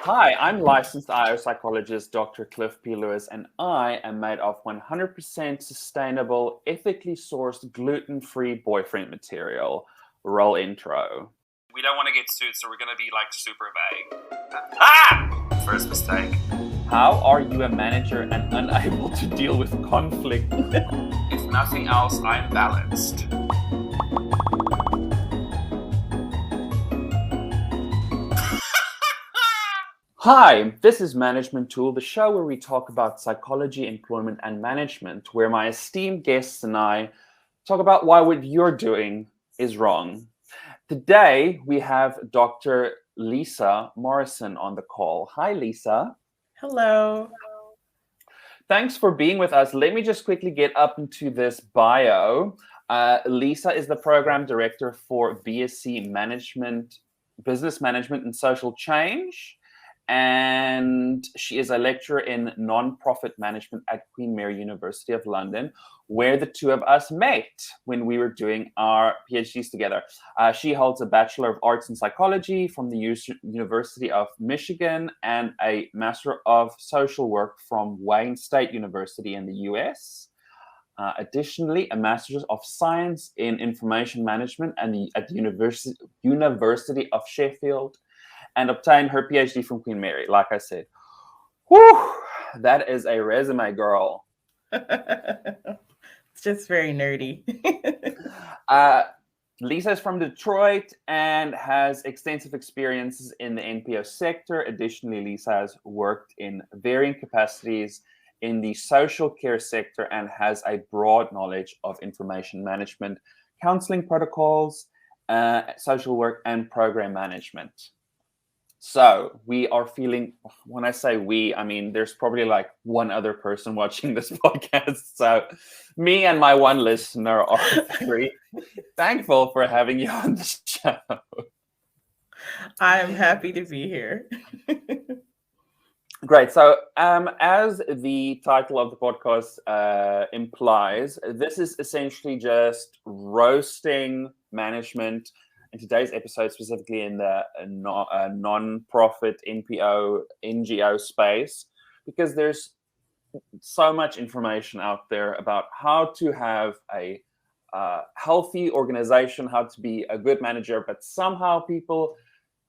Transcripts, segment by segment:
Hi, I'm licensed IO psychologist Dr. Clif P Lewis, and I am made of 100% sustainable, ethically sourced, gluten-free boyfriend material. Roll intro. We don't want to get sued, so we're going to be like super vague. First mistake. How are you a manager and unable to deal with conflict? If nothing else, I'm balanced. Hi, this is Management Tool, the show where we talk about psychology, employment, and management, where my esteemed guests and I talk about why what you're doing is wrong. Today, we have Dr. Lisa Morrison on the call. Hi, Lisa. Hello. Thanks for being with us. Let me just quickly get up into this bio. Lisa is the program director for BSc Management, Business Management and Social Change. And she is a lecturer in non-profit management at Queen Mary University of London, where the two of us met when we were doing our PhDs together. She holds a Bachelor of Arts in Psychology from the University of Michigan and a Master of Social Work from Wayne State University in the US. Additionally, a Master's of Science in Information Management at the University of Sheffield, and obtained her PhD from Queen Mary. Like I said, whew, that is a resume, girl. It's just very nerdy. Lisa is from Detroit and has extensive experiences in the NPO sector. Additionally, Lisa has worked in varying capacities in the social care sector and has a broad knowledge of information management, counseling protocols, social work, and program management. So we are feeling, when I say we, I mean, there's probably like one other person watching this podcast. So me and my one listener are very thankful for having you on the show. I am happy to be here. Great. So as the title of the podcast implies, this is essentially just roasting management. In today's episode, specifically in the non-profit NPO, NGO space, because there's so much information out there about how to have a healthy organization, how to be a good manager, but somehow people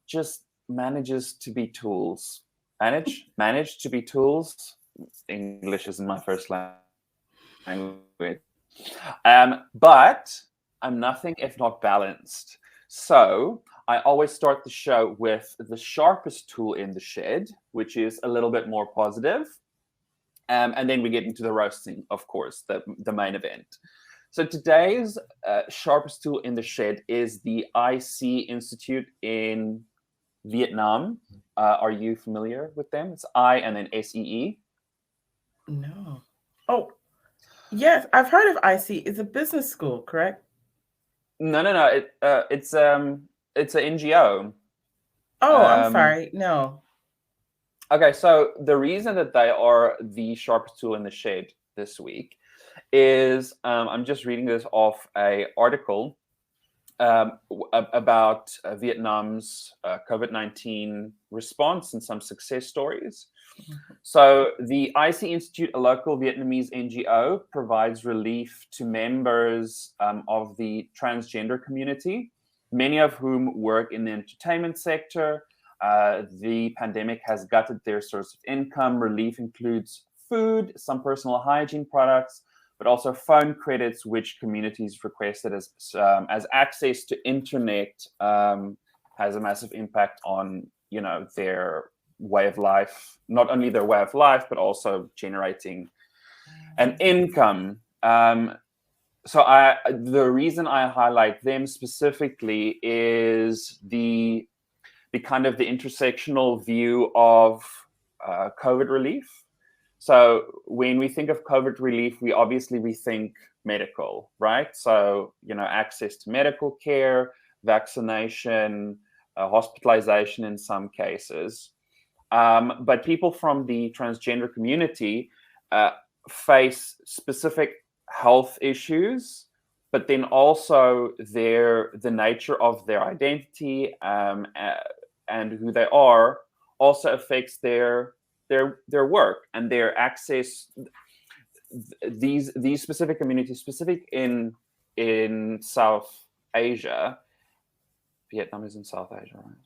just manages to be tools. Manage to be tools. English isn't my first language. But I'm nothing if not balanced. So I always start the show with the sharpest tool in the shed, which is a little bit more positive. And then we get into the roasting, of course, the main event. So today's sharpest tool in the shed is the IC Institute in Vietnam. Are you familiar with them? It's I and then SEE. No. Oh, yes. I've heard of IC. It's a business school, correct? No. It's an NGO. Oh, I'm sorry. No. Okay, so the reason that they are the sharpest tool in the shed this week is I'm just reading this off an article about Vietnam's COVID-19 response and some success stories. So the IC Institute, a local Vietnamese NGO, provides relief to members of the transgender community, many of whom work in the entertainment sector. The pandemic has gutted their source of income. Relief includes food, some personal hygiene products, but also phone credits, which communities requested as access to internet has a massive impact on, their way of life, not only their way of life, but also generating an income. So the reason I highlight them specifically is the kind of the intersectional view of COVID relief. So when we think of COVID relief, we think medical, right? So, access to medical care, vaccination, hospitalization in some cases. But people from the transgender community face specific health issues, but then also the nature of their identity and who they are also affects their work and their access. These specific communities, specific in South Asia. Vietnam is in South Asia, right?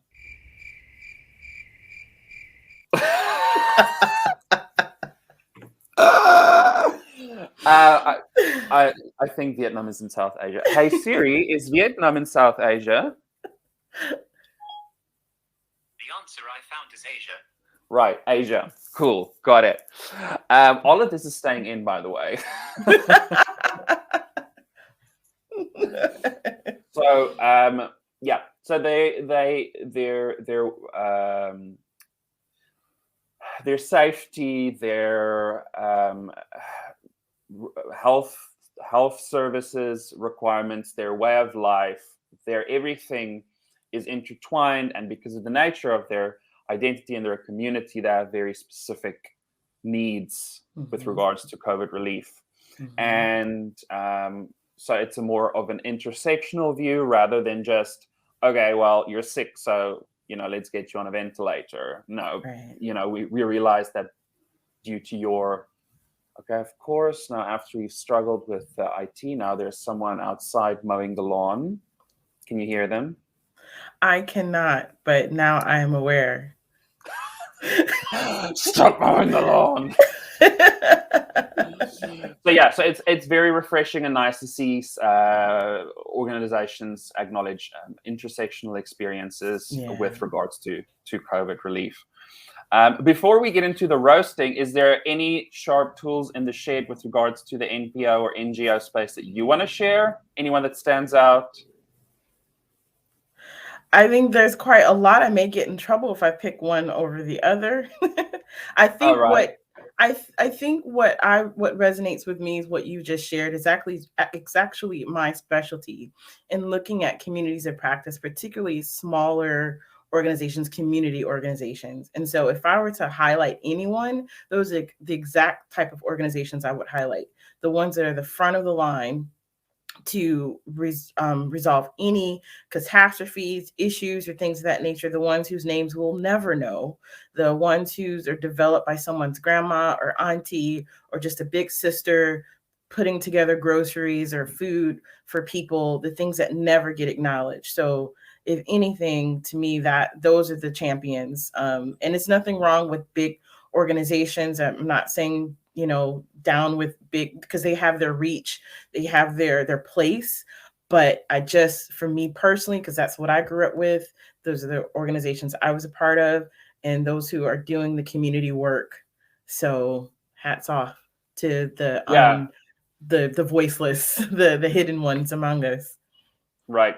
I think Vietnam is in South Asia. Hey Siri, is Vietnam in South Asia? The answer I found is Asia. Right, Asia. Cool, got it. All of this is staying in, by the way. So yeah, so their safety, their health services requirements, their way of life, their everything is intertwined, and because of the nature of their identity and their community, they have very specific needs with regards to COVID relief. And so it's a more of an intersectional view rather than just, okay, well, you're sick, so, let's get you on a ventilator. No, right. We realize that due to your, okay, of course, now after we've struggled with IT, now there's someone outside mowing the lawn. Can you hear them? I cannot, but now I am aware. Stop mowing the lawn. So yeah, so it's very refreshing and nice to see organizations acknowledge intersectional experiences with regards to COVID relief. Before we get into the roasting, is there any sharp tools in the shed with regards to the NPO or NGO space that you want to share? Anyone that stands out? I think there's quite a lot. I may get in trouble if I pick one over the other. I think what resonates with me is what you just shared. It's actually my specialty in looking at communities of practice, particularly smaller organizations, community organizations. And so if I were to highlight anyone, those are the exact type of organizations I would highlight. The ones that are the front of the line to resolve any catastrophes, issues, or things of that nature, the ones whose names we'll never know, the ones whose are developed by someone's grandma or auntie or just a big sister putting together groceries or food for people, the things that never get acknowledged. So if anything, to me, that those are the champions. And it's nothing wrong with big organizations. I'm not saying down with big, because they have their reach, they have their place. But for me personally, because that's what I grew up with, those are the organizations I was a part of, and those who are doing the community work. So hats off to the voiceless, the hidden ones among us. Right.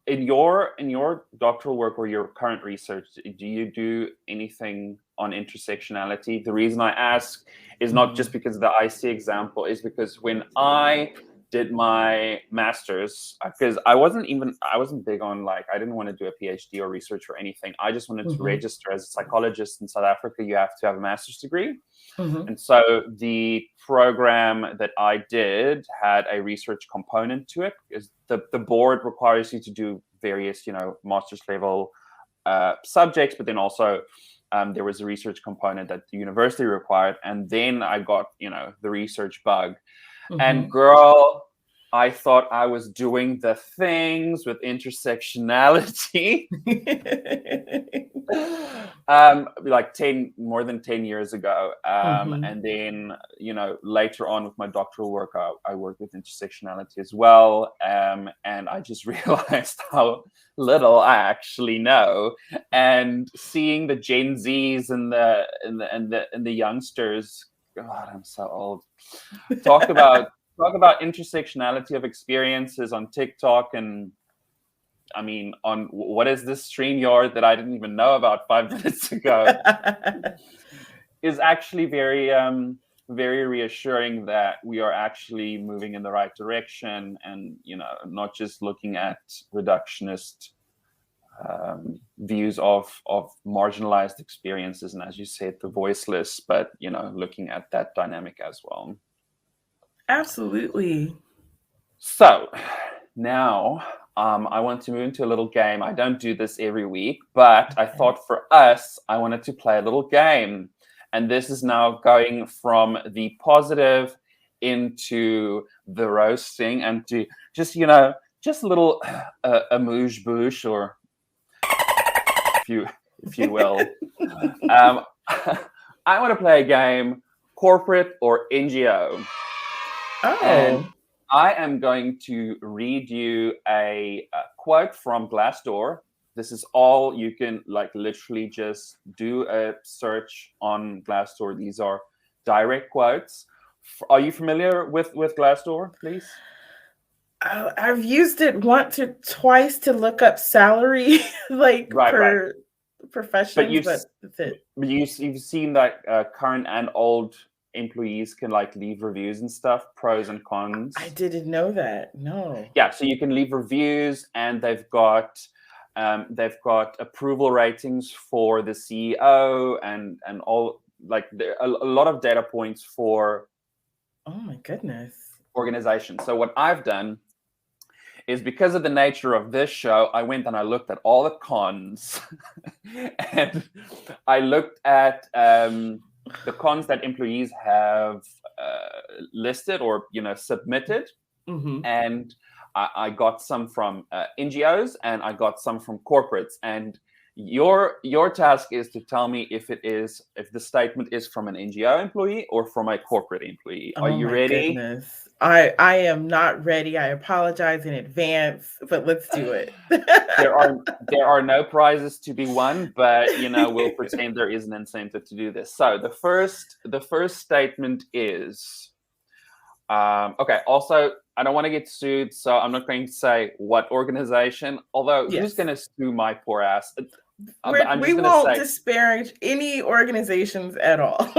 In your doctoral work or your current research, do you do anything on intersectionality? The reason I ask is not just because of the IC example, is because when I did my master's, because I wasn't big on, I didn't want to do a PhD or research or anything. I just wanted to register as a psychologist in South Africa. You have to have a master's degree. And so the program that I did had a research component to it, because the board requires you to do various, master's level subjects, but then also there was a research component that the university required. And then I got, the research bug. And girl, I thought I was doing the things with intersectionality. More than 10 years ago. And then, later on with my doctoral work, I worked with intersectionality as well. And I just realized how little I actually know. And seeing the Gen Zs and the youngsters, God, I'm so old. Talk about intersectionality of experiences on TikTok, and I mean, on what is this StreamYard that I didn't even know about 5 minutes ago, is actually very, very reassuring that we are actually moving in the right direction, and not just looking at reductionist views of marginalized experiences, and as you said, the voiceless, but looking at that dynamic as well. Absolutely. So now I want to move into a little game. I don't do this every week, but I thought for us, I wanted to play a little game. And this is now going from the positive into the roasting and to just, just a little amuse-bouche, or if you will. I want to play a game, corporate or NGO. Oh. And I am going to read you a quote from Glassdoor. This is all. You can literally just do a search on Glassdoor. These are direct quotes. Are you familiar with Glassdoor, please? I've used it once or twice to look up salary, for professions, but that's it. You've seen that current and old employees can leave reviews and stuff, pros and cons. I didn't know that. No. Yeah, so you can leave reviews, and they've got approval ratings for the CEO and all, a lot of data points for. Oh my goodness. Organizations. So what I've done is, because of the nature of this show, I went and I looked at all the cons, and I looked at the cons that employees have listed or submitted, and I got some from NGOs and I got some from corporates. And your task is to tell me if the statement is from an NGO employee or from a corporate employee. Are you ready? Goodness. I am not ready. I apologize in advance, but let's do it. There are no prizes to be won, but we'll pretend there is an incentive to do this. So the first statement is okay. Also, I don't want to get sued, so I'm not going to say what organization. Although, who's going to sue my poor ass? We won't disparage any organizations at all.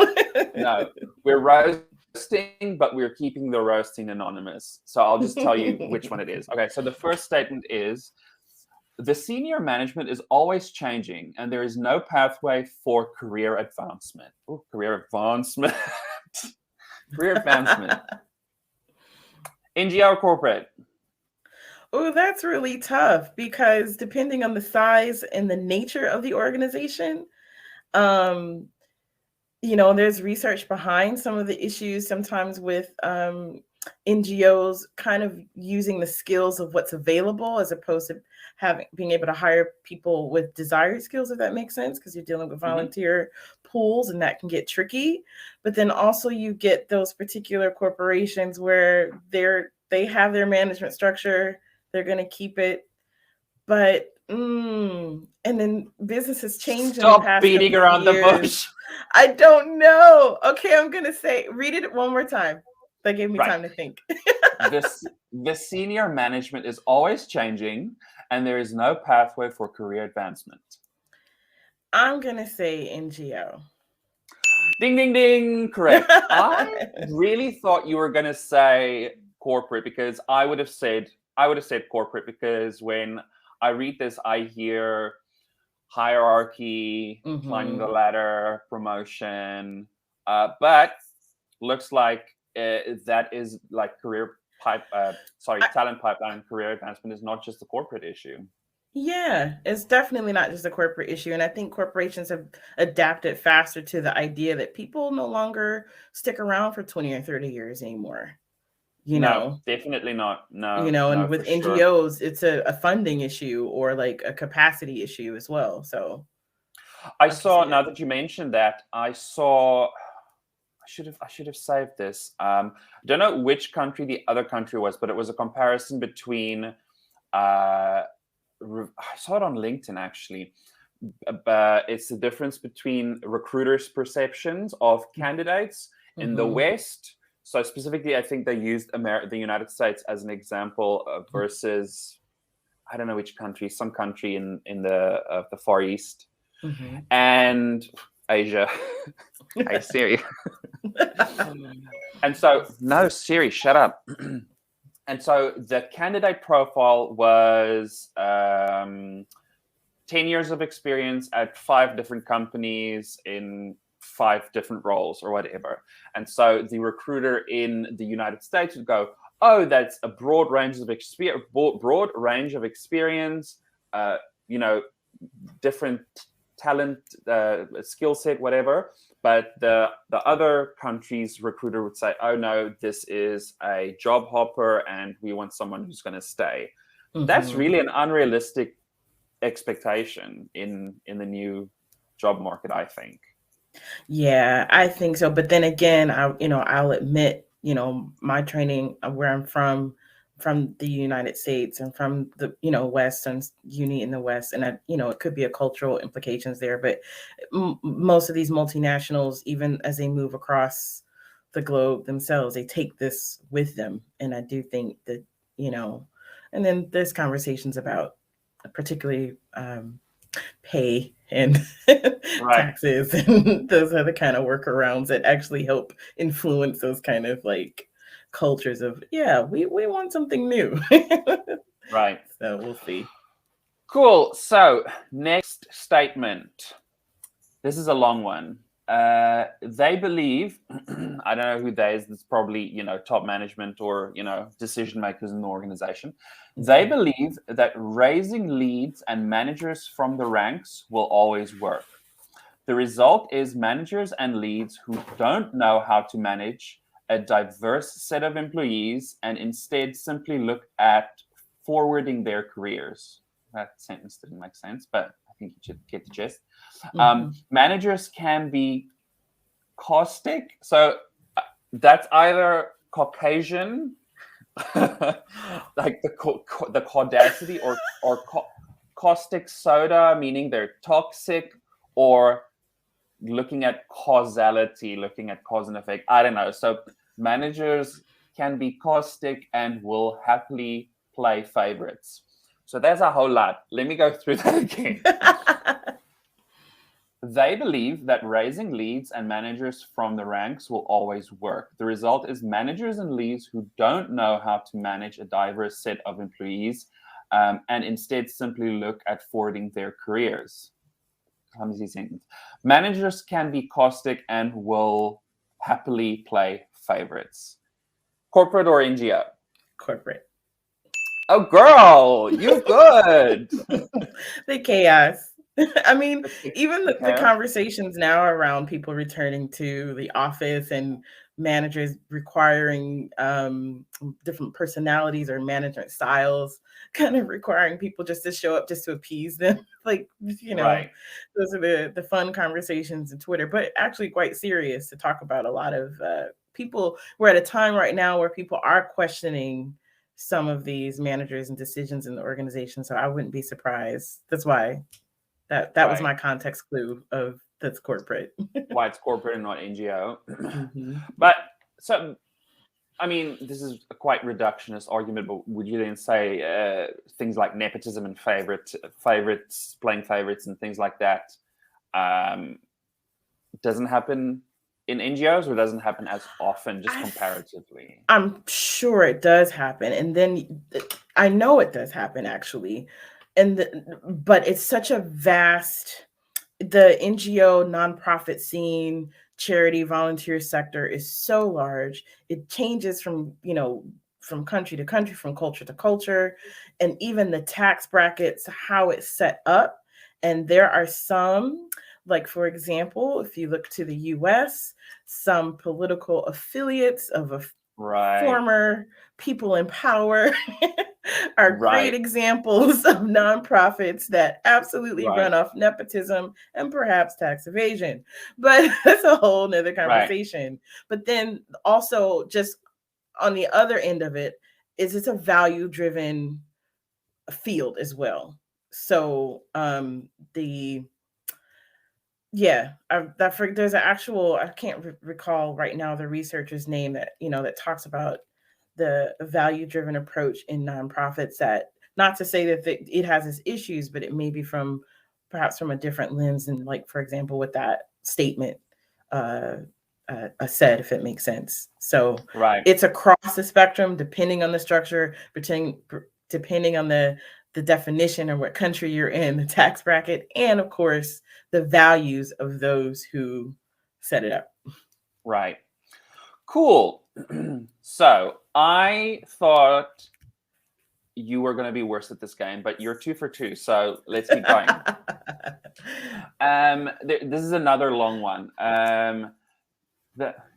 No, we're roasting, but we're keeping the roasting anonymous. So I'll just tell you which one it is. Okay, so the first statement is, the senior management is always changing, and there is no pathway for career advancement. Ooh, career advancement. Career advancement. NGO or corporate? Oh, that's really tough, because depending on the size and the nature of the organization, there's research behind some of the issues sometimes with NGOs kind of using the skills of what's available as opposed to being able to hire people with desired skills, if that makes sense, because you're dealing with volunteer pools, and that can get tricky. But then also you get those particular corporations where they have their management structure, they're going to keep it, but and then businesses change. Stop beating around the bush. I don't know. Okay, I'm going to say, read it one more time. That gave me time to think. The senior management is always changing, and there is no pathway for career advancement. I'm going to say NGO. Ding, ding, ding. Correct. I really thought you were going to say corporate, because I would have said corporate, because when I read this, I hear hierarchy, climbing the ladder, promotion, but looks like that is talent pipeline, career advancement is not just a corporate issue. Yeah, it's definitely not just a corporate issue. And I think corporations have adapted faster to the idea that people no longer stick around for 20 or 30 years anymore. No, definitely not. No. And with NGOs, it's a funding issue or a capacity issue as well. So I saw, now that you mentioned that, I should have saved this. I don't know which country the other country was, but it was a comparison between I saw it on LinkedIn actually. It's the difference between recruiters' perceptions of candidates in the West. So specifically, I think they used the United States as an example versus, I don't know which country, some country in the Far East and Asia. Hey Siri. And so, no, Siri, shut up. And so the candidate profile was 10 years of experience at 5 different companies in 5 different roles or whatever. And so the recruiter in the United States would go, oh, that's a broad range of experience, different talent, skill set, whatever. But the other country's recruiter would say, oh no, this is a job hopper and we want someone who's going to stay. Mm-hmm. That's really an unrealistic expectation in the new job market, I think. Yeah, I think so. But then again, I'll admit, my training where I'm from the United States and from the, Western uni in the West. And, it could be a cultural implications there. But most of these multinationals, even as they move across the globe themselves, they take this with them. And I do think that, and then there's conversations about particularly pay and taxes and those other kind of workarounds that actually help influence those kind of like cultures of, we want something new. Right. So we'll see. Cool. So next statement. This is a long one. They believe, I don't know who they is, it's probably, top management or, decision makers in the organization. They believe that raising leads and managers from the ranks will always work. The result is managers and leads who don't know how to manage a diverse set of employees and instead simply look at forwarding their careers. That sentence didn't make sense, but I think you should get the gist. Managers can be caustic. So that's either Caucasian, like the caudacity, or caustic soda, meaning they're toxic, or looking at causality, looking at cause and effect. I don't know. So managers can be caustic and will happily play favorites. So there's a whole lot. Let me go through that again. They believe that raising leads and managers from the ranks will always work. The result is managers and leads who don't know how to manage a diverse set of employees and instead simply look at forwarding their careers. Managers can be caustic and will happily play favorites. Corporate or NGO? Corporate. Oh, girl, you good. The chaos. I mean, even the conversations now around people returning to the office and managers requiring different personalities or management styles, kind of requiring people just to show up just to appease them. Like, those are the fun conversations in Twitter, but actually quite serious to talk about a lot of people. We're at a time right now where people are questioning some of these managers and decisions in the organization. So I wouldn't be surprised. That's why that was my context clue of that's corporate. Why it's corporate and not NGO. But so, I mean, this is a quite reductionist argument, but would you then say things like nepotism and favorites, playing favorites and things like that doesn't happen in NGOs, or doesn't happen as often, just comparatively? I'm sure it does happen. And then I know it does happen, actually. But it's such a vast, the NGO nonprofit scene, charity, volunteer sector is so large. It changes from country to country, from culture to culture, and even the tax brackets, how it's set up. And there are some, like, for example, if you look to the US, some political affiliates of a former people in power are great examples of nonprofits that absolutely run off nepotism and perhaps tax evasion. But that's a whole nother conversation. But then also, just on the other end of it, is it's a value-driven field as well. So there's an actual, I can't recall right now the researcher's name that that talks about the value-driven approach in nonprofits. That, not to say that it has its issues, but it may be perhaps from a different lens, and, like, for example, what that statement said, if it makes sense. So it's across the spectrum, depending on the structure, depending on the definition of what country you're in, the tax bracket, and of course the values of those who set it up. Right. Cool. So I thought you were going to be worse at this game, but you're 2 for 2. So let's keep going. This is another long one.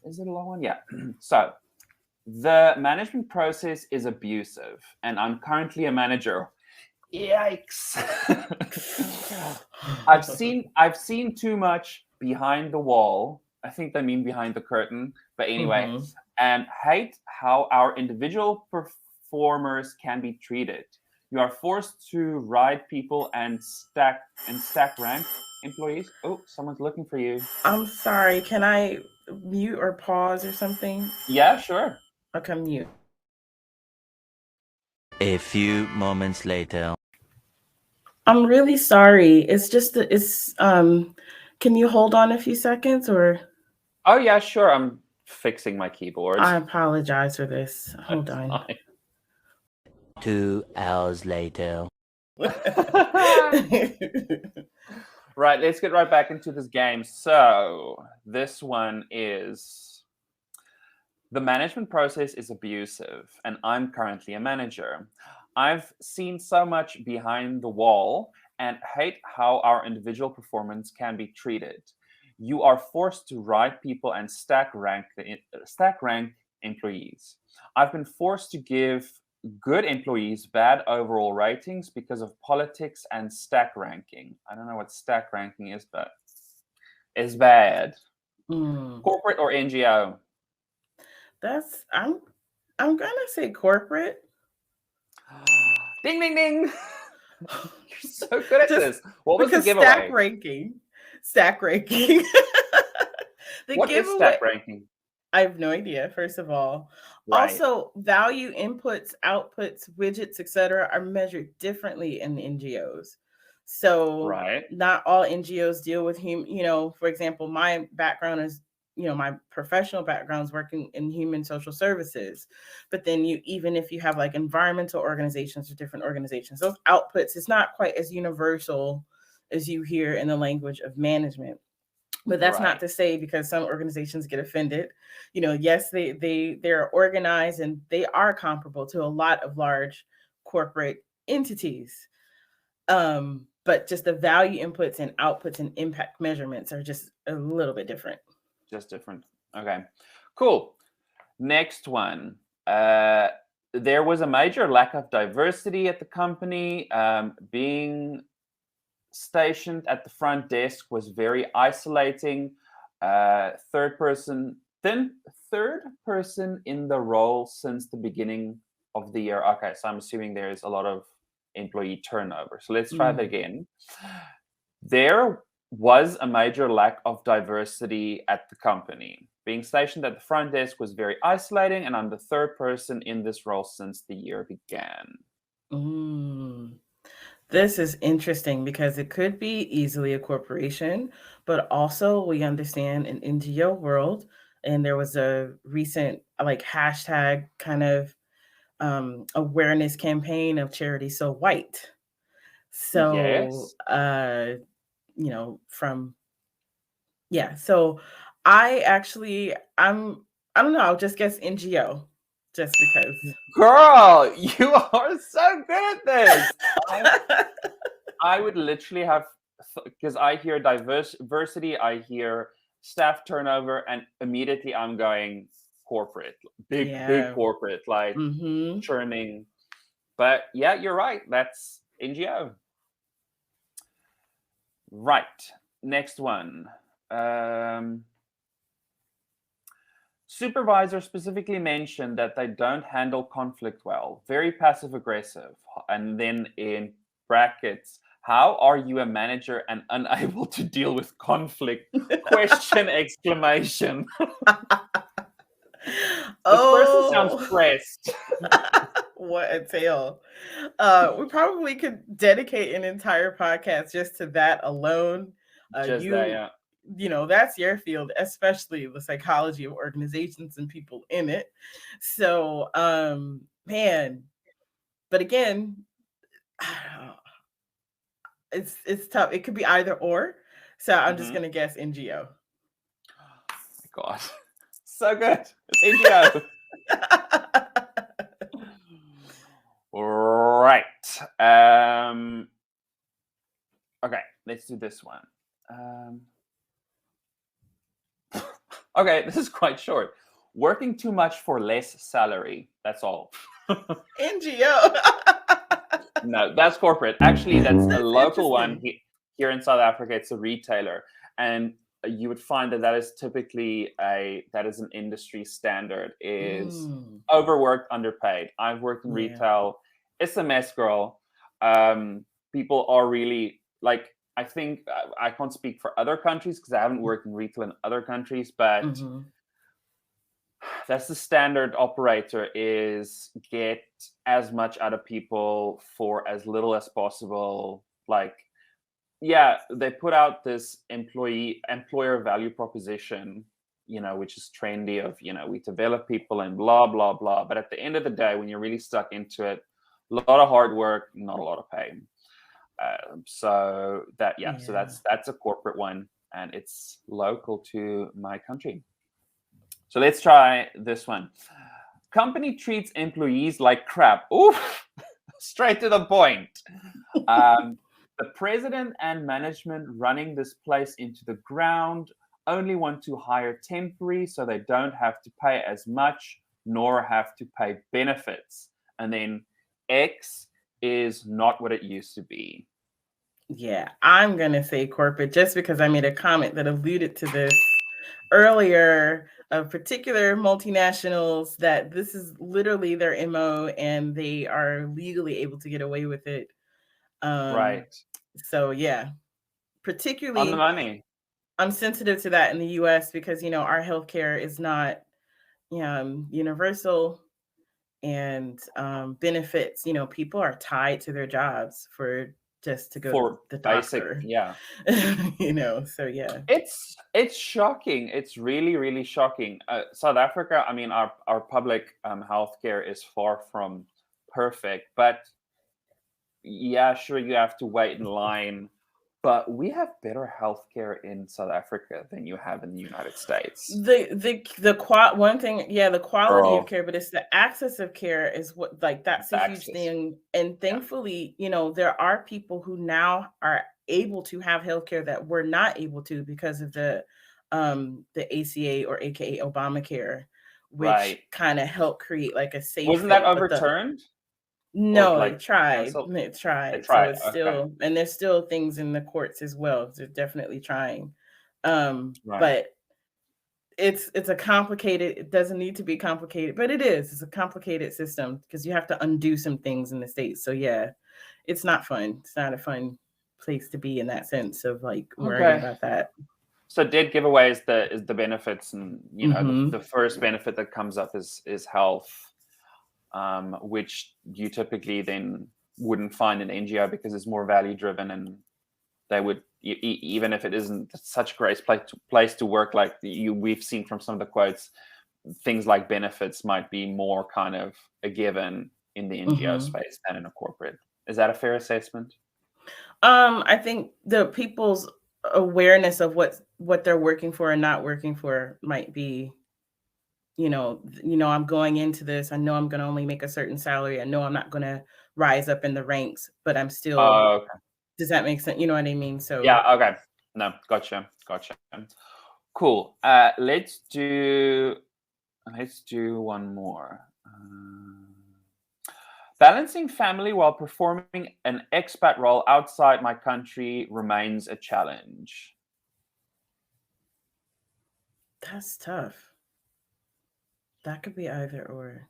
Is it a long one? Yeah. So the management process is abusive, and I'm currently a manager. Yikes. I've seen too much behind the wall. I think they mean behind the curtain, but anyway, and hate how our individual performers can be treated. You are forced to ride people and stack rank employees. Oh, someone's looking for you. I'm sorry. Can I mute or pause or something? Yeah, sure. Okay, mute. A few moments later. I'm really sorry. It's just that can you hold on a few seconds or? Oh yeah, sure. I'm fixing my keyboard. I apologize for this. Hold on. 2 hours later. Right, let's get right back into this game. So this one is: the management process is abusive, and I'm currently a manager. I've seen so much behind the wall and hate how our individual performance can be treated. You are forced to ride people and stack rank employees. I've been forced to give good employees bad overall ratings because of politics and stack ranking. I don't know what stack ranking is, but it's bad. Corporate or NGO? I'm gonna say corporate. Ding ding ding! You're so good at this. What was the Because giveaway? Stack ranking. What is stack ranking? I have no idea, first of all. Right. Also, value inputs, outputs, widgets, etc., are measured differently in the NGOs. So Right. not all NGOs deal with for example, my background is, my professional background is working in human social services. But then even if you have like environmental organizations or different organizations, those outputs is not quite as universal as you hear in the language of management. But that's not to say, because some organizations get offended. Yes, they're organized and they are comparable to a lot of large corporate entities. But just the value inputs and outputs and impact measurements are just a little bit different. Just different. Okay, cool. Next one. There was a major lack of diversity at the company. Being stationed at the front desk was very isolating. Third person in the role since the beginning of the year. Okay, so I'm assuming there's a lot of employee turnover. So let's try that again. There was a major lack of diversity at the company. Being stationed at the front desk was very isolating, and I'm the third person in this role since the year began. This is interesting because it could be easily a corporation, but also we understand an NGO world, and there was a recent hashtag kind of awareness campaign of charity So White. So yes. So I don't know, I'll just guess NGO just because. Girl, you are so good at this. I would literally have, because I hear diversity, I hear staff turnover, and immediately I'm going corporate, big corporate, like churning. But yeah, you're right. That's NGO. Right. Next one. Supervisor specifically mentioned that they don't handle conflict well. Very passive aggressive. And then in brackets, how are you a manager and unable to deal with conflict? Question, exclamation. This person sounds stressed. What a tale. We probably could dedicate an entire podcast just to that alone. Just that, yeah. That's your field, especially the psychology of organizations and people in it. So, man, but again, it's tough. It could be either or. So I'm just going to guess NGO. Oh my God. So good. It's NGO. Right. Okay, let's do this one. Okay, this is quite short. Working too much for less salary. That's all. NGO. No, that's corporate. Actually, that's a local one interesting. here in South Africa. It's a retailer, and you would find that is typically that is an industry standard, is overworked, underpaid. I've worked in retail. It's a mess, girl. People are really like, I think I can't speak for other countries because I haven't worked in retail in other countries, but that's the standard operator, is get as much out of people for as little as possible. Like, yeah, they put out this employer value proposition, which is trendy of, we develop people and blah, blah, blah. But at the end of the day, when you're really stuck into it, a lot of hard work, not a lot of pay. So that's a corporate one, and it's local to my country. So let's try this one. Company treats employees like crap. Oof, straight to the point. The president and management running this place into the ground only want to hire temporary so they don't have to pay as much nor have to pay benefits. And then X is not what it used to be. Yeah, I'm going to say corporate just because I made a comment that alluded to this earlier of particular multinationals, that this is literally their MO and they are legally able to get away with it. Right. So yeah, particularly on the money. I'm sensitive to that in the US because, our healthcare is not universal, and benefits, people are tied to their jobs for just to go to the doctor. Basic, yeah. So yeah. It's shocking. It's really, really shocking. South Africa, I mean, our public healthcare is far from perfect, but yeah, sure, you have to wait in line. But we have better healthcare in South Africa than you have in the United States. The quality of care, but it's the access of care is what, like, that's a huge thing. And thankfully, there are people who now are able to have healthcare that were not able to because of the ACA, or AKA Obamacare, which kind of helped create like a safe. Wasn't that overturned? No, it tried. So it's still, and there's still things in the courts as well. They're definitely trying. But it's a complicated, it doesn't need to be complicated, but it is. It's a complicated system because you have to undo some things in the States. So yeah, it's not fun. It's not a fun place to be in that sense of like worrying about that. So dead giveaway is the benefits, and the first benefit that comes up is health. Which you typically then wouldn't find in NGO because it's more value driven, and they would, even if it isn't such a great place to work, like we've seen from some of the quotes, things like benefits might be more kind of a given in the NGO space than in a corporate. Is that a fair assessment? I think the people's awareness of what they're working for and not working for might be, I'm going into this. I know I'm going to only make a certain salary. I know I'm not going to rise up in the ranks, but I'm still. Okay. Does that make sense? You know what I mean? So yeah. Okay. No. Gotcha. Cool. Let's do one more. Balancing family while performing an expat role outside my country remains a challenge. That's tough. That could be either or.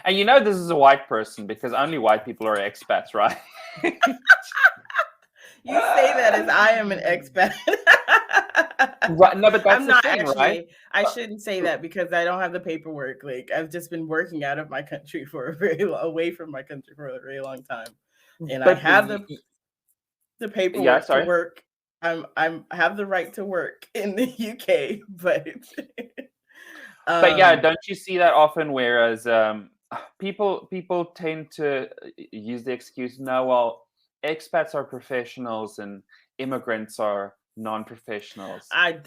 And this is a white person because only white people are expats, right? You say that as I am an expat. Right. No, but that's I'm not the thing, actually, right? I shouldn't say that because I don't have the paperwork. Like, I've just been working out of my country away from my country for a very long time. And I have the paperwork to work. I have the right to work in the UK, but but yeah, don't you see that often? Whereas people tend to use the excuse, no, well, expats are professionals and immigrants are non-professionals. I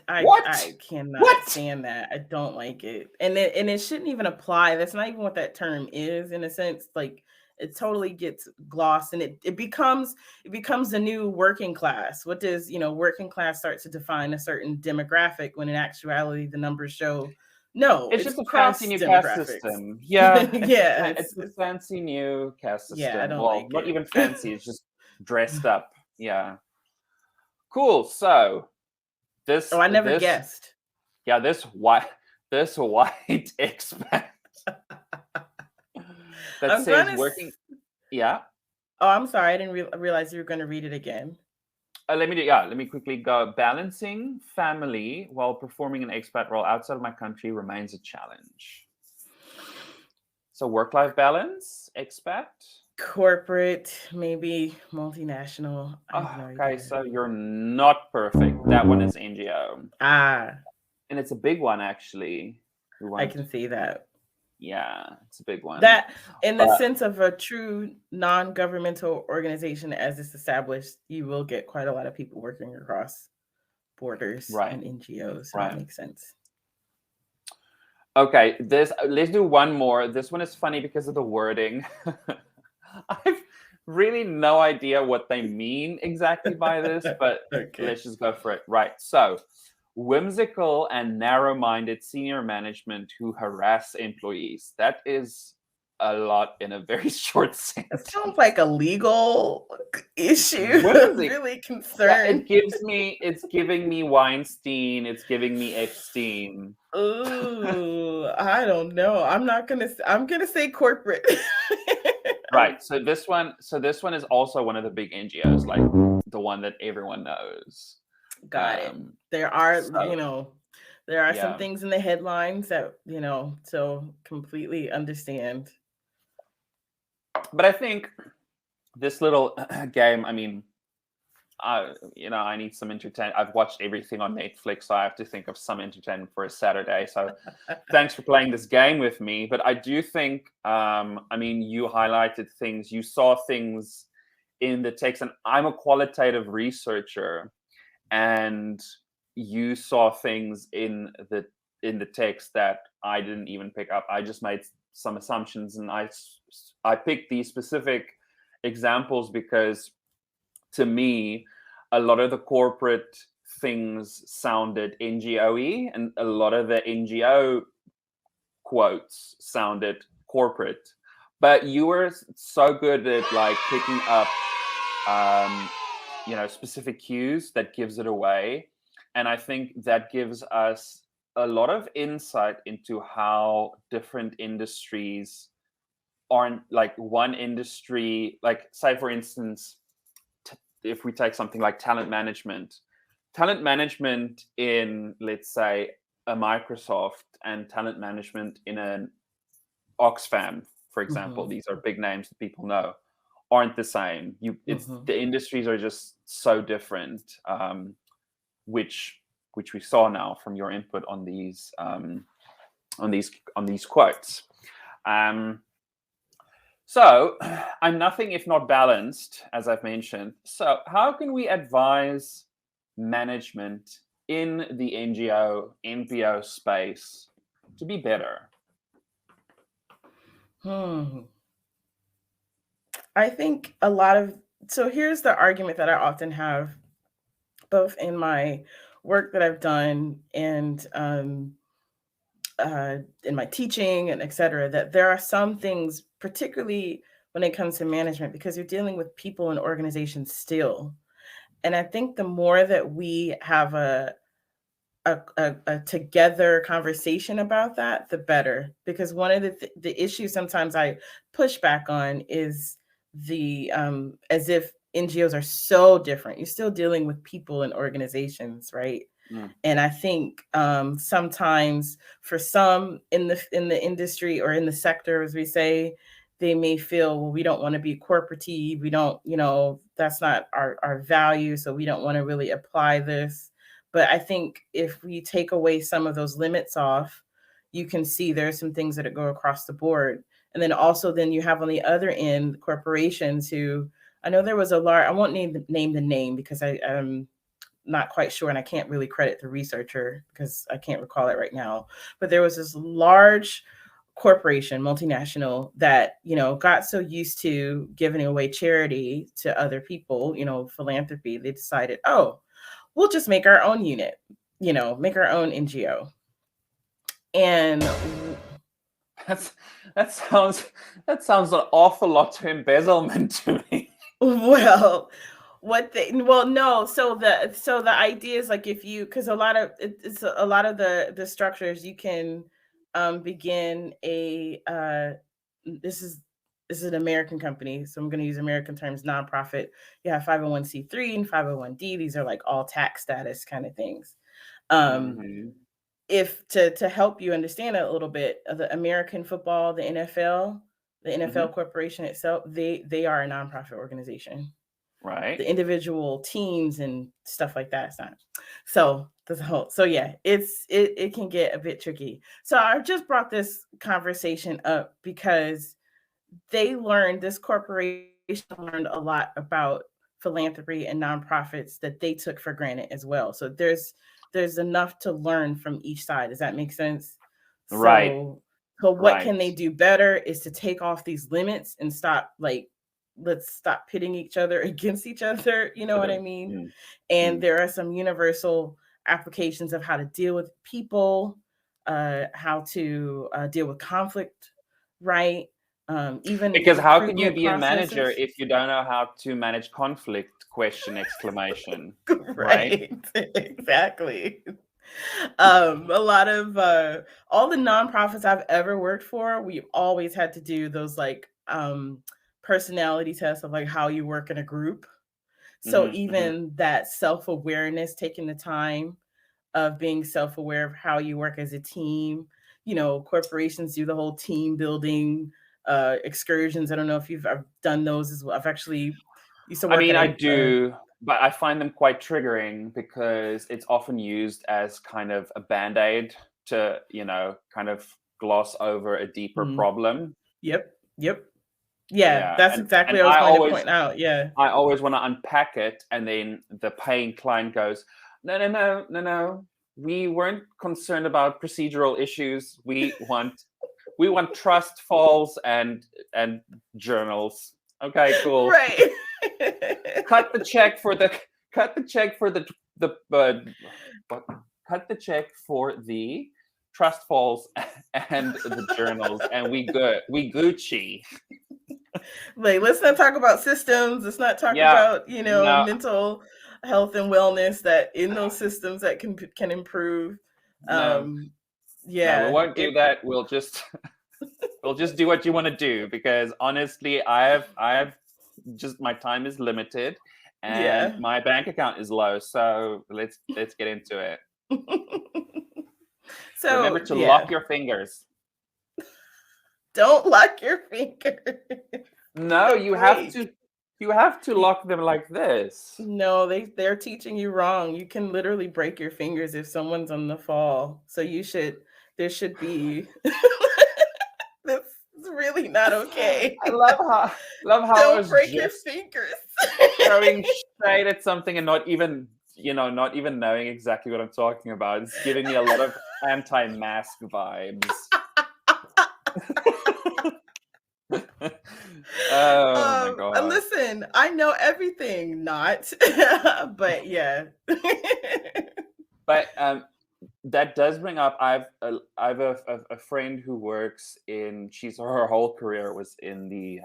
cannot stand that. I don't like it, and it shouldn't even apply. That's not even what that term is, in a sense. Like, it totally gets glossed, and it becomes the new working class. What does, working class start to define a certain demographic, when in actuality the numbers show no, It's just a cross fancy new caste demographics. system. Yeah. Yeah, It's a fancy new caste system. Yeah, I don't Well, like not it. even fancy, it's just dressed up. Yeah. Cool. So this I never this guessed. yeah, this white expat that says working. Yeah. Oh, I'm sorry. I didn't realize you were going to read it again. Let me quickly go. Balancing family while performing an expat role outside of my country remains a challenge. So work-life balance, expat? Corporate, maybe multinational. Okay, so you're not perfect. That one is NGO. And it's a big one, actually. I can see that. Yeah, it's a big one. That, in the sense of a true non-governmental organization as it's established, you will get quite a lot of people working across borders and NGOs. So that makes sense. Okay, let's do one more. This one is funny because of the wording. I've really no idea what they mean exactly by this, but let's just go for it. Right. So, whimsical and narrow-minded senior management who harass employees. That is a lot in a very short sentence. It sounds like a legal issue. I'm really concerned. Yeah, it's giving me Weinstein. It's giving me Epstein. Ooh, I don't know. I'm gonna say corporate. Right. So this one is also one of the big NGOs, like the one that everyone knows. Got it. There are, some things in the headlines that, so completely understand. But I think this little game, I mean, I need some entertainment. I've watched everything on Netflix, so I have to think of some entertainment for a Saturday. So thanks for playing this game with me. But I do think, you highlighted things, you saw things in the text, and I'm a qualitative researcher, and you saw things in the text that I didn't even pick up. I just made some assumptions, and I picked these specific examples because, to me, a lot of the corporate things sounded NGO-y, and a lot of the NGO quotes sounded corporate. But you were so good at picking up, specific cues that gives it away. And I think that gives us a lot of insight into how different industries aren't one industry, say, for instance, if we take something like talent management in, let's say, a Microsoft, and talent management in an Oxfam, for example, these are big names that people know, aren't the same. The industries are just so different, which we saw now from your input on these quotes. So I'm nothing if not balanced, as I've mentioned. So how can we advise management in the NGO, NPO space to be better? I think so here's the argument that I often have, both in my work that I've done and in my teaching and et cetera, that there are some things, particularly when it comes to management, because you're dealing with people and organizations still. And I think the more that we have a together conversation about that, the better. Because one of the issues sometimes I push back on is the as if NGOs are so different. You're still dealing with people and organizations, right? And I think sometimes for some in the industry or in the sector, as we say, they may feel, well, we don't want to be corporate-y. We don't, that's not our value. So we don't want to really apply this. But I think if we take away some of those limits off, you can see there's some things that go across the board. And then also you have on the other end, corporations who, I know there was I won't name the name because I'm not quite sure, and I can't really credit the researcher because I can't recall it right now. But there was this large corporation, multinational, that, got so used to giving away charity to other people, philanthropy, they decided, oh, we'll just make our own unit, make our own NGO. And that sounds an awful lot to embezzlement to me. well, no. So the idea is like, because a lot of the structures, you can begin this is an American company, so I'm going to use American terms, nonprofit. You have 501c3 and 501d. These are like all tax status kind of things. If to help you understand it a little bit, the American football, the NFL corporation itself, they are a nonprofit organization. Right. The individual teams and stuff like that, it's not. So it can get a bit tricky. So I just brought this conversation up because this corporation learned a lot about philanthropy and nonprofits that they took for granted as well. So there's enough to learn from each side. Does that make sense? Right. So what can they do better is to take off these limits and let's stop pitting each other against each other. You know what I mean? And there are some universal applications of how to deal with people, how to deal with conflict, right? Even because how can you recruitment be a manager processes. if you don't know how to manage conflict? Exclamation. Right. Exactly. A lot of all the nonprofits I've ever worked for, we've always had to do those like personality tests of like how you work in a group. So even that self-awareness, taking the time of being self-aware of how you work as a team. Corporations do the whole team building excursions. I don't know if I've done those as well. I've actually used to work. I do, but I find them quite triggering because it's often used as kind of a band-aid to, kind of gloss over a deeper problem. Yep. Yeah, that's exactly what I was going to point out. Yeah. I always want to unpack it, and then the paying client goes, no. We weren't concerned about procedural issues. We want trust falls and journals. Okay, cool. Right. Cut the check for the trust falls and the journals, and we Gucci. Like, let's not talk about systems. Let's not talk about mental health and wellness that in those systems that can improve. We won't do that. We'll just do what you want to do, because honestly, I have just, my time is limited and my bank account is low. So let's get into it. So remember to lock your fingers. Don't lock your fingers. No, you have to lock them like this. No, they're teaching you wrong. You can literally break your fingers if someone's on the fall. So there should be that's really not okay. I love how don't break your fingers. Throwing shade at something and not even knowing exactly what I'm talking about. It's giving me a lot of anti-mask vibes. Oh my God. Listen, I know everything, not, but yeah. But that does bring up, I've a friend who works in, her whole career was in the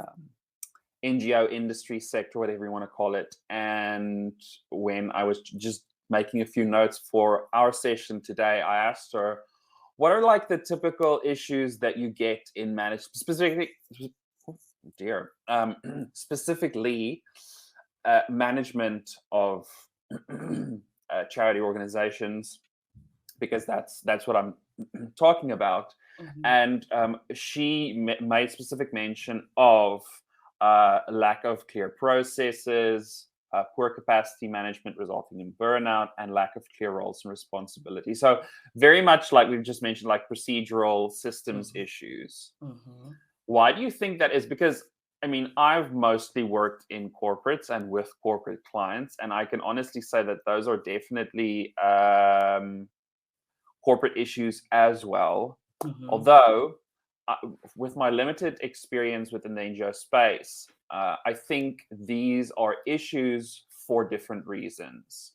NGO industry sector, whatever you want to call it. And when I was just making a few notes for our session today, I asked her, what are like the typical issues that you get in specifically management of charity organizations, because that's what I'm talking about. And she made specific mention of lack of clear processes, poor capacity management resulting in burnout, and lack of clear roles and responsibilities. So very much like we've just mentioned, like procedural systems issues. Why do you think that is? Because I've mostly worked in corporates and with corporate clients, and I can honestly say that those are definitely corporate issues as well. Although with my limited experience within the NGO space, I think these are issues for different reasons.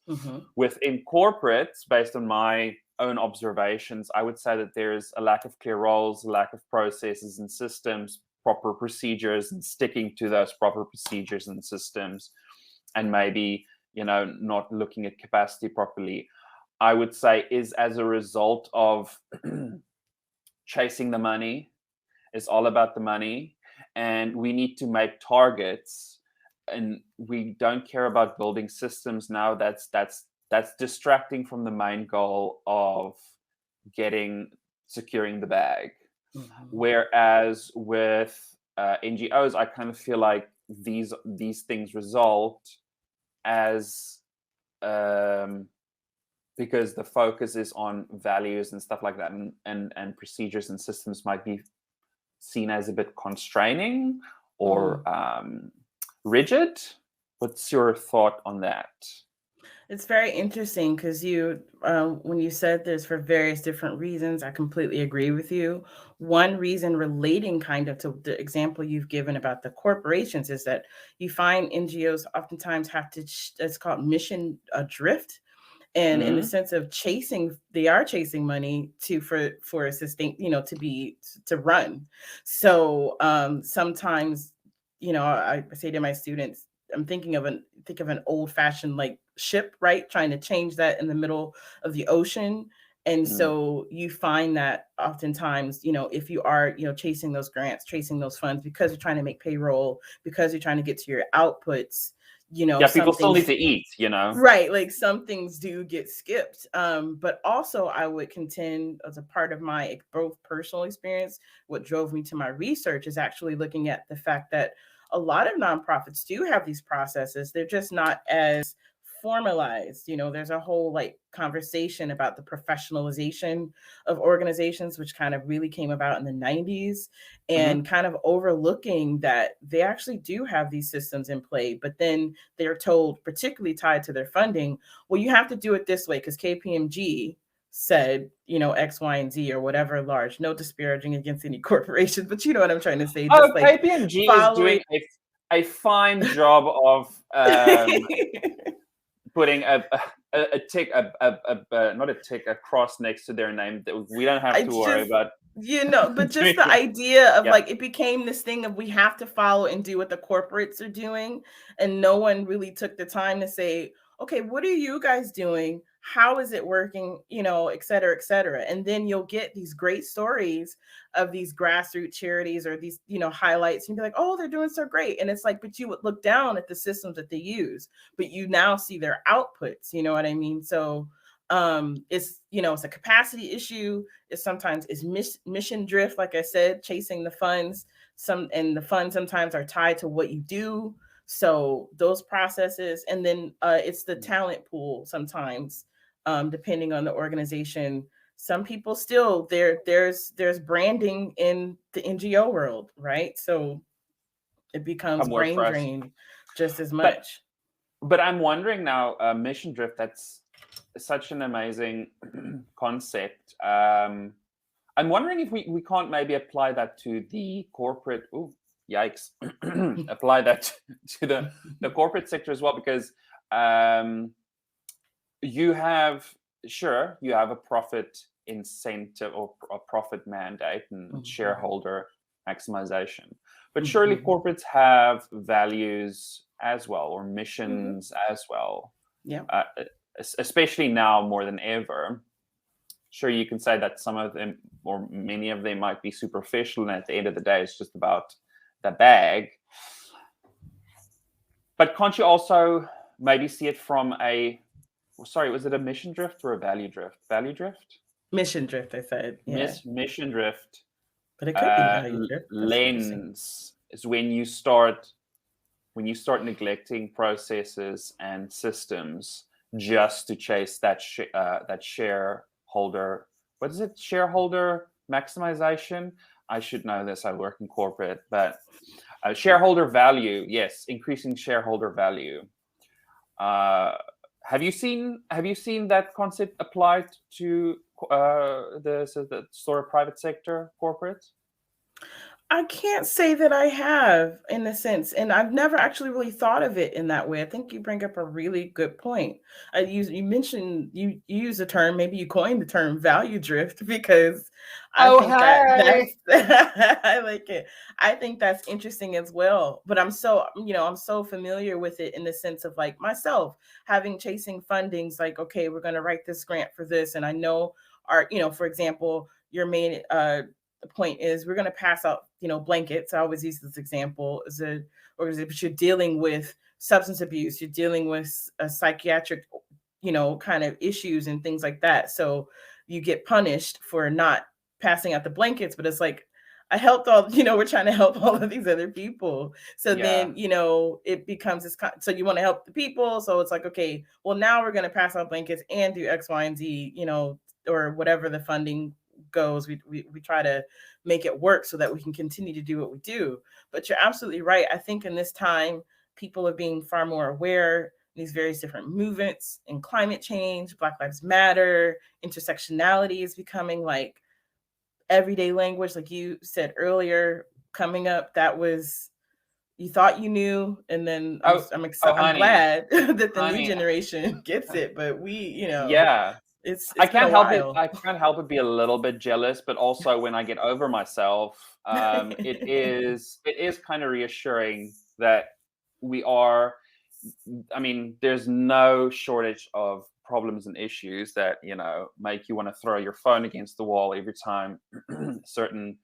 Within corporates, based on my own observations, I would say that there's a lack of clear roles, a lack of processes and systems, proper procedures, and sticking to those proper procedures and systems, and maybe, not looking at capacity properly, I would say is as a result of chasing the money. It's all about the money, and we need to make targets, and we don't care about building systems now. That's distracting from the main goal of securing the bag. Whereas with NGOs, I kind of feel like these things result as because the focus is on values and stuff like that, and procedures and systems might be seen as a bit constraining or rigid. What's your thought on that? It's very interesting because when you said this for various different reasons, I completely agree with you. One reason relating kind of to the example you've given about the corporations is that you find NGOs oftentimes have to, it's called mission drift. And in the sense of they are chasing money for a sustain, to run. So sometimes, I say to my students, I'm thinking of an old fashioned like ship, right? Trying to change that in the middle of the ocean. And so you find that oftentimes, if you are, chasing those grants, chasing those funds because you're trying to make payroll, because you're trying to get to your outputs, people still need to eat, right? Like some things do get skipped. But also I would contend, as a part of my both personal experience, what drove me to my research is actually looking at the fact that a lot of nonprofits do have these processes. They're just not as formalized. There's a whole conversation about the professionalization of organizations, which kind of really came about in the 90s, and kind of overlooking that they actually do have these systems in play, but then they're told, particularly tied to their funding, well, you have to do it this way because KPMG said, X, Y, and Z, or whatever large. No disparaging against any corporation, but you know what I'm trying to say. Just KPMG is doing a fine job of putting a tick, not a tick, a cross next to their name. We don't have to worry about. But just the idea of it became this thing of we have to follow and do what the corporates are doing, and no one really took the time to say, okay, what are you guys doing? How is it working? Et cetera, et cetera. And then you'll get these great stories of these grassroots charities or these, highlights, and be like, oh, they're doing so great. And it's like, but you would look down at the systems that they use, but you now see their outputs, you know what I mean? So it's, it's a capacity issue. It's mission drift, like I said, chasing the funds. And the funds sometimes are tied to what you do. So those processes, and then it's the talent pool sometimes, depending on the organization. Some people still there's branding in the NGO world, right? So it becomes brain drain just as much. But I'm wondering now, mission drift, that's such an amazing concept. I'm wondering if we can't maybe apply that to the corporate. Ooh, yikes! Apply that to the corporate sector as well, because you have a profit incentive or a profit mandate and shareholder maximization, but surely corporates have values as well, or missions as well. Yeah. Especially now more than ever. Sure, you can say that some of them or many of them might be superficial, and at the end of the day, it's just about the bag. But can't you also maybe see it from was it a mission drift or a value drift? Value drift? Mission drift, I said. Yeah. Mission drift. But it could be value drift. Lens is when you start neglecting processes and systems just to chase that shareholder. What is it? Shareholder maximization. I should know this. I work in corporate, but shareholder value. Yes, increasing shareholder value. Have you seen that concept applied to the sort of private sector corporate? I can't say that I have in a sense, and I've never actually really thought of it in that way. I think you bring up a really good point. You mentioned you use the term, maybe you coined the term value drift because I Oh, think hey. that's I like it. I think that's interesting as well. But I'm so familiar with it in the sense of like myself having chasing fundings, like, okay, we're gonna write this grant for this. And I know for example, your main the point is we're going to pass out, blankets. I always use this example as a organization, but you're dealing with substance abuse, you're dealing with a psychiatric, kind of issues and things like that. So you get punished for not passing out the blankets, but it's like, I helped all, we're trying to help all of these other people. So Yeah. then, it becomes this, so you want to help the people. So it's like, okay, well, now we're going to pass out blankets and do X, Y, and Z, or whatever the funding goes. We try to make it work so that we can continue to do what we do. But you're absolutely right. I think in this time, people are being far more aware. These various different movements in climate change, Black Lives Matter, intersectionality is becoming like everyday language. Like you said earlier, coming up, that was, you thought you knew, and then I'm honey, glad that the new honey. generation gets it. But Yeah. it's I been a can't help it. while. I can't help but be a little bit jealous, but also when I get over myself, it is kind of reassuring that we are. I mean, there's no shortage of problems and issues that make you want to throw your phone against the wall every time certain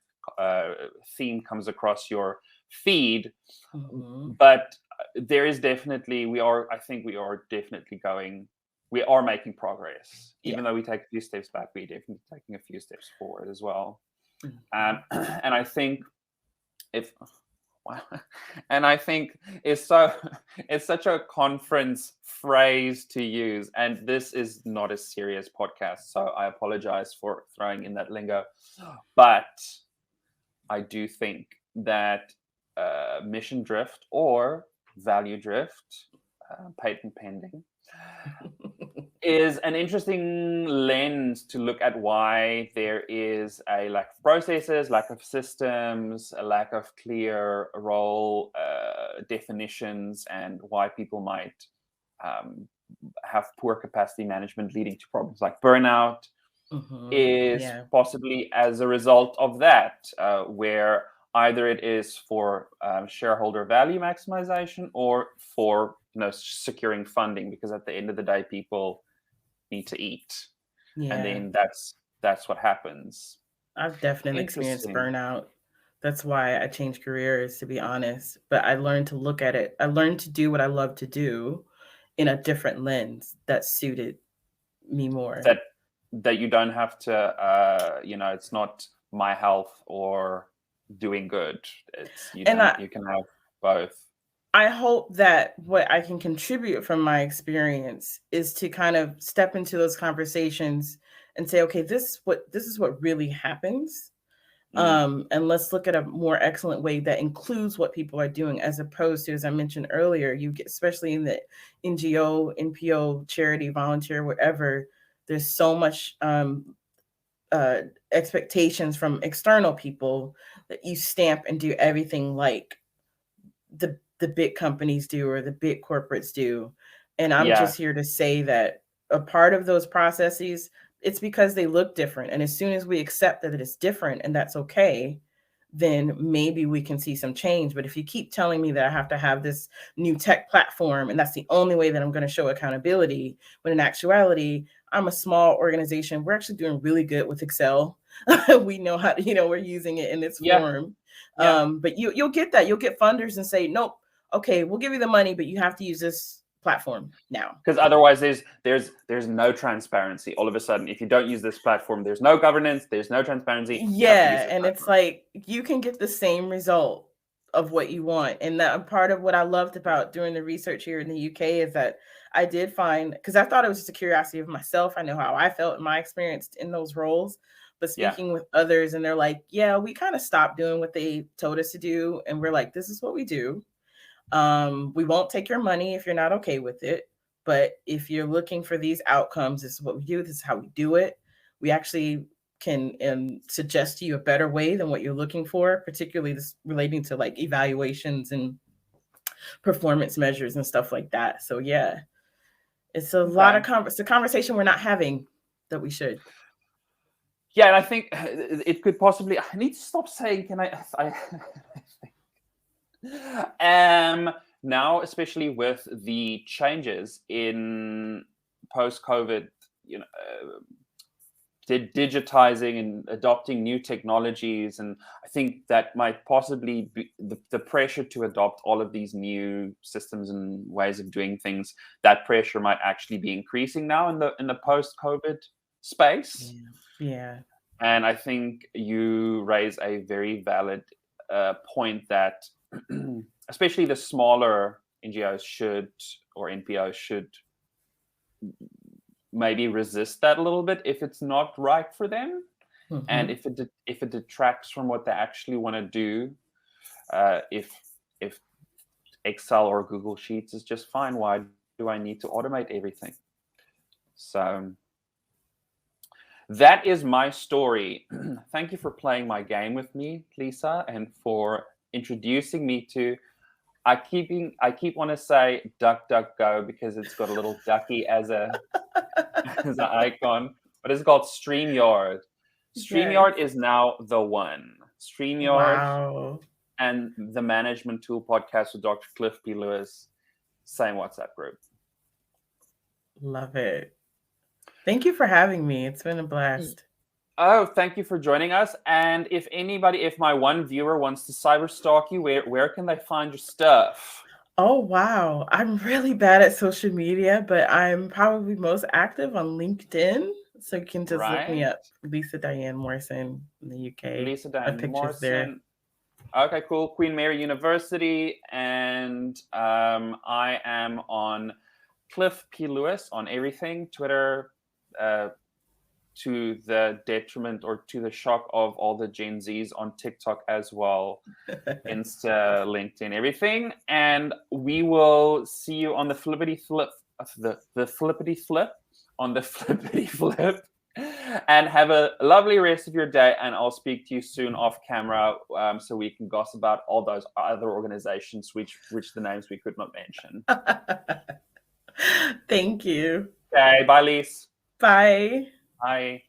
theme comes across your feed. Mhm. But there is definitely I think we are definitely we are making progress. Yeah. Even though we take a few steps back, we're definitely taking a few steps forward as well. Mhm. And I think if wow, and I think it's such a conference phrase to use. And this is not a serious podcast, so I apologize for throwing in that lingo. But I do think that mission drift or value drift, patent pending, is an interesting lens to look at why there is a lack of processes, lack of systems, a lack of clear role definitions, and why people might have poor capacity management leading to problems like burnout. Mhm. Is Yeah. possibly as a result of that, where either it is for shareholder value maximization or for securing funding, because at the end of the day, people need to eat, and Yeah. then that's what happens. I've definitely experienced Interesting. burnout. That's why I changed careers, to be honest. But I learned to look at it. I learned to do what I love to do in a different lens that suited me more. That you don't have to it's not my health or doing good. It's And you can have both. I hope that what I can contribute from my experience is to kind of step into those conversations and say, okay, this is what really happens. Mm. And let's look at a more excellent way that includes what people are doing, as opposed to, as I mentioned earlier, you get, especially in the NGO, NPO, charity, volunteer, whatever, there's so much expectations from external people that you stamp and do everything like the big companies do or the big corporates do. And I'm Yeah. just here to say that a part of those processes, it's because they look different. And as soon as we accept that it is different and that's okay, then maybe we can see some change. But if you keep telling me that I have to have this new tech platform and that's the only way that I'm going to show accountability, when in actuality, I'm a small organization. We're actually doing really good with Excel. We know how to, we're using it in its Yeah. form. Yeah. But you'll get that. You'll get funders and say, nope, okay, we'll give you the money, but you have to use this platform now. Because otherwise there's no transparency. All of a sudden, if you don't use this platform, there's no governance, there's no transparency. You have to use Yeah, this and it's platform. like you can get the same result of what you want. And that part of what I loved about doing the research here in the UK is that I did find, because I thought it was just a curiosity of myself. I know how I felt in my experience in those roles, but Yeah. speaking with others, and they're like, yeah, we kind of stopped doing what they told us to do. And we're like, this is what we do. We won't take your money if you're not okay with it. But if you're looking for these outcomes, this is what we do. This is how we do it. We actually can suggest to you a better way than what you're looking for, particularly this relating to like evaluations and performance measures and stuff like that. So yeah, it's a lot of it's a conversation we're not having that we should. Yeah, and I think it could possibly. I need to stop saying. Can I? Now, especially with the changes in post-COVID, digitizing and adopting new technologies, and I think that might possibly be the pressure to adopt all of these new systems and ways of doing things. That pressure might actually be increasing now in the post-COVID space. Yeah. And I think you raise a very valid point that especially the smaller NGOs or NPOs should maybe resist that a little bit if it's not right for them. Mm-hmm. And if it detracts from what they actually want to do. If Excel or Google Sheets is just fine, why do I need to automate everything? So that is my story. Thank you for playing my game with me, Lisa, and for introducing me to. I keep want to say DuckDuckGo because it's got a little ducky as an icon, but it's called StreamYard. StreamYard is now the one. StreamYard and the Management Tool podcast with Dr. Clif P Lewis, same WhatsApp group. Love it. Thank you for having me. It's been a blast. Oh, thank you for joining us. And if my one viewer wants to cyberstalk you, where can they find your stuff? Oh, wow. I'm really bad at social media, but I'm probably most active on LinkedIn. So you can just look me up. Lisa Diane Morrison in the UK. Lisa Diane Morrison. There. Okay, cool. Queen Mary University. And I am on Clif P Lewis on everything, Twitter, to the detriment or to the shock of all the Gen Zs on TikTok as well, Insta, LinkedIn, everything. And we will see you on the flippity flip, the flippity flip, on the flippity flip. And have a lovely rest of your day. And I'll speak to you soon off camera, so we can gossip about all those other organizations, which the names we could not mention. Thank you. Okay, bye, Lise. Bye. Bye.